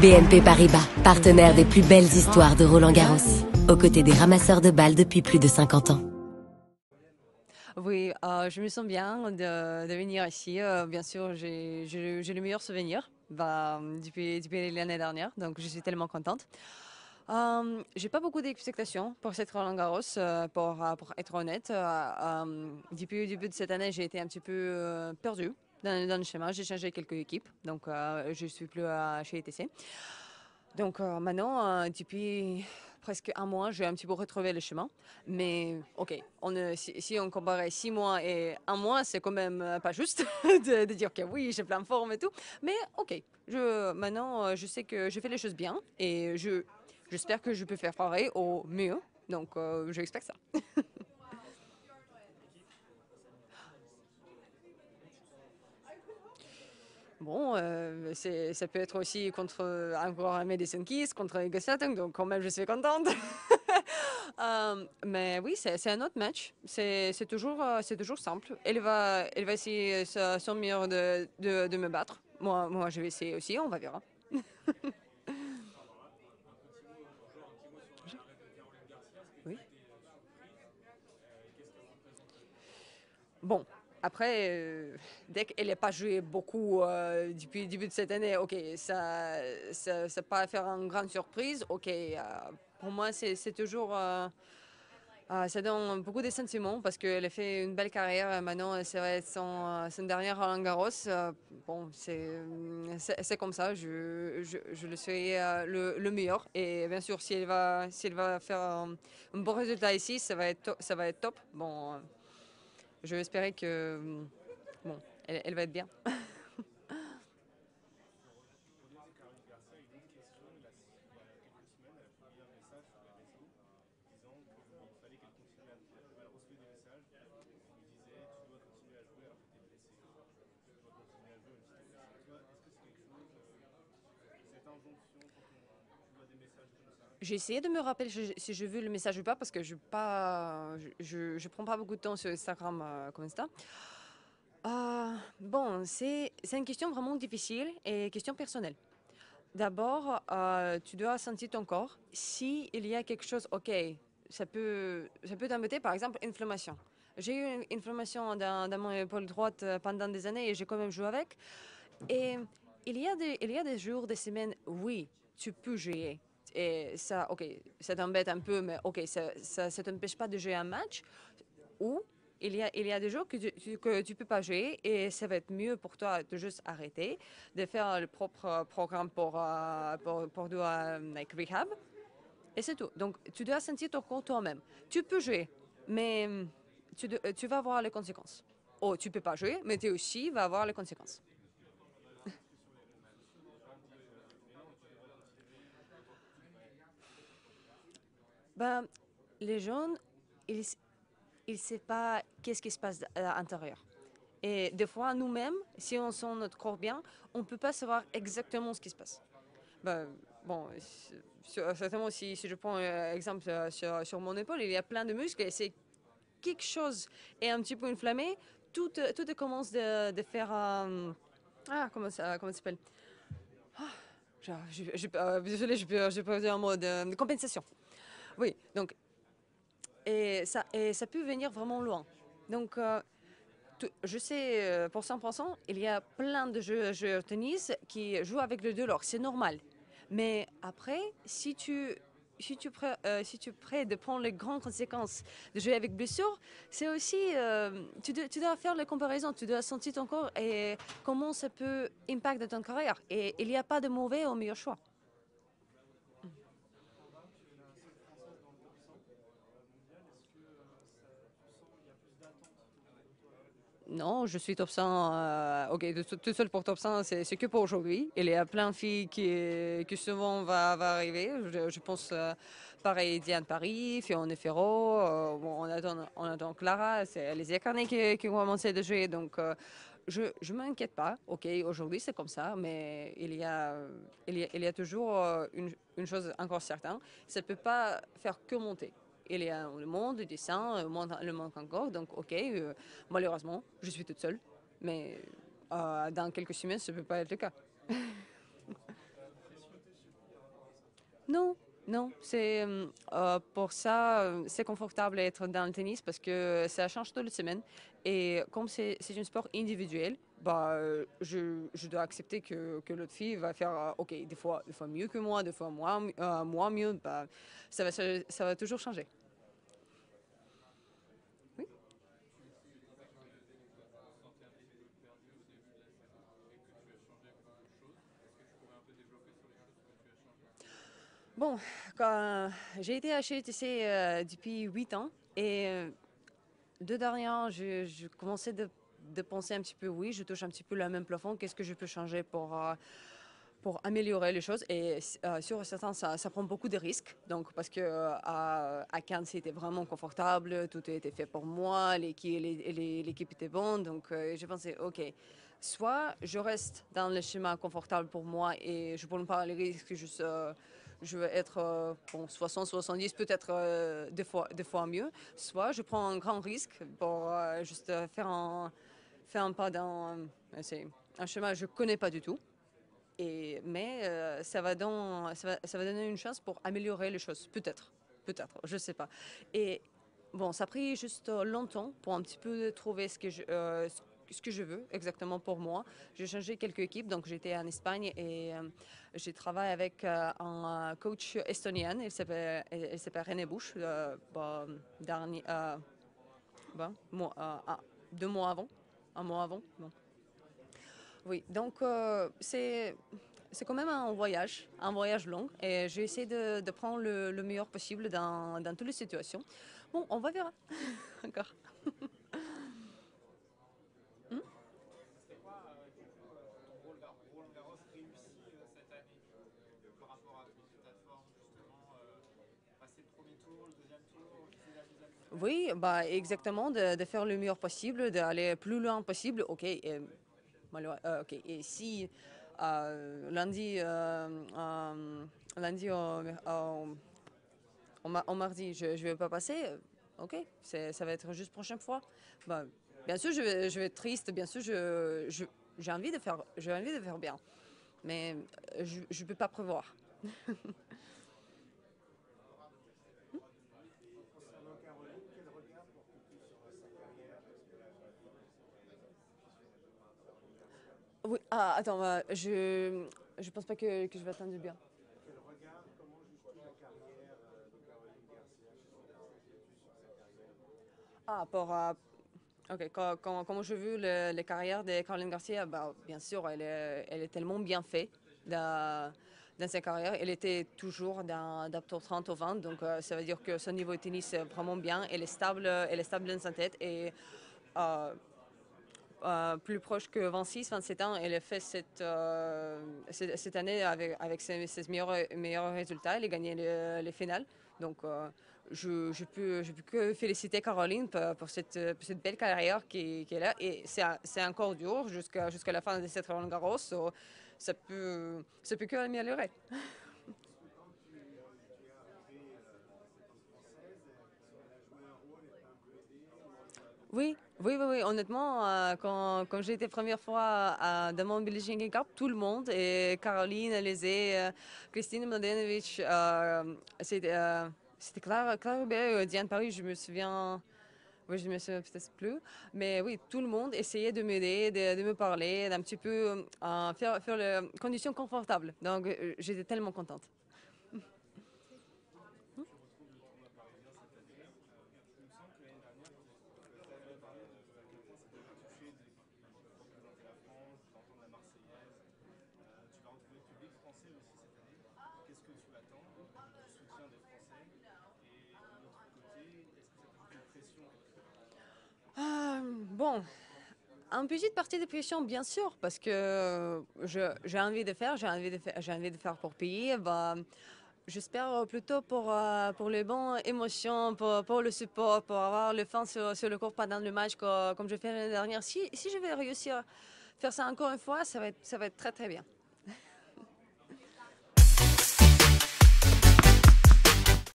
BNP Paribas, partenaire des plus belles histoires de Roland-Garros, aux côtés des ramasseurs de balles depuis plus de 50 ans. Oui, je me sens bien de venir ici. Bien sûr, j'ai le meilleur souvenir depuis l'année dernière, donc je suis tellement contente. J'ai pas beaucoup d'expectations pour cette Roland-Garros, pour être honnête. Depuis le début de cette année, j'ai été un petit peu perdue dans le schéma. J'ai changé quelques équipes, donc je suis plus chez ETC. Donc maintenant, depuis presque un mois, j'ai un petit peu retrouvé le chemin. Mais ok, si on comparait 6 mois et un mois, c'est quand même pas juste de dire que oui, j'ai plein de forme et tout. Mais ok, maintenant, je sais que je fais les choses bien et j'espère que je peux faire pareil au mieux. Donc, j'expecte ça. Bon, ça peut être aussi contre encore un Madison Keys, contre Iga Swiatek, donc quand même je suis contente. Mais oui, c'est un autre match. C'est toujours simple. Elle va essayer son meilleur de me battre. Moi, je vais essayer aussi, on va voir. Oui. Bon, après, dès qu'elle n'a pas joué beaucoup depuis le début de cette année, ok, ça pas faire une grande surprise. Ok, pour moi, c'est toujours. Ça donne beaucoup de sentiments parce qu'elle a fait une belle carrière. Maintenant, ça va être son dernier Roland Garros. Bon, c'est comme ça. Je le souhaite le meilleur. Et bien sûr, si elle va faire un bon résultat ici, ça va être top. Bon, je vais espérer que bon, elle va être bien. J'ai essayé de me rappeler si j'ai vu le message ou pas parce que je prends pas beaucoup de temps sur Instagram comme ça. Bon, c'est une question vraiment difficile et question personnelle. D'abord, tu dois sentir ton corps. S'il y a quelque chose, ok, ça peut t'embêter, par exemple, inflammation. J'ai eu une inflammation dans mon épaule droite pendant des années et j'ai quand même joué avec. Et il y a des jours, des semaines, oui, tu peux jouer. Et ça, ok, ça t'embête un peu, mais ok, ça t'empêche pas de jouer un match. Ou il y a des jours que tu peux pas jouer et ça va être mieux pour toi de juste arrêter, de faire le propre programme pour de like rehab. Et c'est tout. Donc, tu dois sentir ton corps toi-même. Tu peux jouer, mais tu vas avoir les conséquences. Oh, tu peux pas jouer, mais tu aussi vas avoir les conséquences. Ben, les jeunes, ils ne savent pas qu'est-ce qui se passe à l'intérieur. Et des fois, nous-mêmes, si on sent notre corps bien, on ne peut pas savoir exactement ce qui se passe. Ben, bon, certainement, si je prends un exemple sur mon épaule, il y a plein de muscles et c'est quelque chose est un petit peu inflammé, tout commence de faire... comment ça s'appelle? Désolé, je peux dire un mot de compensation. Oui, donc et ça peut venir vraiment loin. Donc, je sais, pour 100%, il y a plein de joueurs de tennis qui jouent avec le douleur. C'est normal. Mais après, si tu es prêt de prendre les grandes conséquences de jouer avec blessure, c'est aussi, tu dois faire les comparaisons, tu dois sentir ton corps et comment ça peut impacter ton carrière. Et il n'y a pas de mauvais ou meilleur choix. Non, je suis top 100. Ok, tout seul pour top 100, c'est que pour aujourd'hui. Il y a plein de filles qui souvent va arriver. Je pense, pareil, Diane Paris, Fiona Ferro. Bon, on attend Clara. C'est les Carnet qui vont commencer de jouer. Donc, je m'inquiète pas. Ok, aujourd'hui, c'est comme ça. Mais il y a toujours une chose encore certaine. Ça ne peut pas faire que monter. Il y a le monde descend, le monde encore. Donc, ok, malheureusement, je suis toute seule. Mais dans quelques semaines, ça ne peut pas être le cas. Non, non, c'est pour ça, c'est confortable d'être dans le tennis parce que ça change toutes les semaines. Et comme c'est un sport individuel, bah, je dois accepter que l'autre fille va faire, OK, des fois mieux que moi, des fois moi mieux, bah, ça va toujours changer. Oui. Bon, quand j'ai été à HTC depuis 8 ans et deux dernières, je commençais de penser un petit peu, oui, je touche un petit peu le même plafond, qu'est-ce que je peux changer pour améliorer les choses. Et sur certains, ça prend beaucoup de risques. Donc, parce que à Cannes, c'était vraiment confortable, tout était fait pour moi, l'équipe était bonne. Donc, j'ai pensé, OK, soit je reste dans le schéma confortable pour moi et je ne prends pas les risques, je veux être bon, 60, 70, peut-être deux fois mieux. Soit je prends un grand risque pour juste faire un pas dans c'est un chemin que je ne connais pas du tout. Mais ça va donner une chance pour améliorer les choses, peut-être, peut-être, je sais pas. Et bon, ça a pris juste longtemps pour un petit peu trouver ce que je veux exactement pour moi. J'ai changé quelques équipes, donc j'étais en Espagne et j'ai travaillé avec un coach estonien, elle s'appelle René Bush, bah, dernier, bah, deux mois avant, un mois avant. Bon. Oui, donc c'est quand même un voyage long, et j'ai essayé de prendre le meilleur possible dans toutes les situations. Bon, on va verra encore. Hmm. Oui, bah exactement, de faire le meilleur possible, d'aller plus loin possible. Ok, ok. Et si lundi, lundi au mardi, je ne vais pas passer, ok, ça va être juste prochaine fois. Bah, bien sûr, je vais être triste, bien sûr, j'ai envie de faire bien, mais je ne peux pas prévoir. Oui, ah, attends, je pense pas que je vais attendre bien. Ah, ok, comment je veux les carrières de Caroline Garcia, bah, bien sûr, elle est tellement bien faite dans sa carrière. Elle était toujours dans top 30 au 20, donc ça veut dire que son niveau de tennis est vraiment bien. Elle est stable dans sa tête et euh, plus proche que 26, 27 ans. Elle a fait cette année avec ses meilleurs résultats. Elle a gagné les finales. Donc, je peux que féliciter Caroline pour cette belle carrière qu'elle a. Et c'est encore dur jusqu'à la fin de cette Roland Garros. So, ça peut que améliorer. Oui, oui. Honnêtement, quand j'ai été première fois dans mon Billie Jean King Cup, tout le monde, et Caroline, Alizé, Christine Mladenovic, c'était Clara Hubert, Diane Paris, je me souviens, oui, je me souviens peut-être plus, mais oui, tout le monde essayait de m'aider, de me parler, d'un petit peu faire les conditions confortables. Donc, j'étais tellement contente. Bon, un petite partie de pression, bien sûr, parce que j'ai envie de faire, j'ai envie de faire pour payer. Bah, j'espère plutôt pour les bonnes émotions, pour le support, pour avoir le fun sur le court pendant le match, comme je fais l'année dernière. Si je vais réussir à faire ça encore une fois, ça va être très très bien.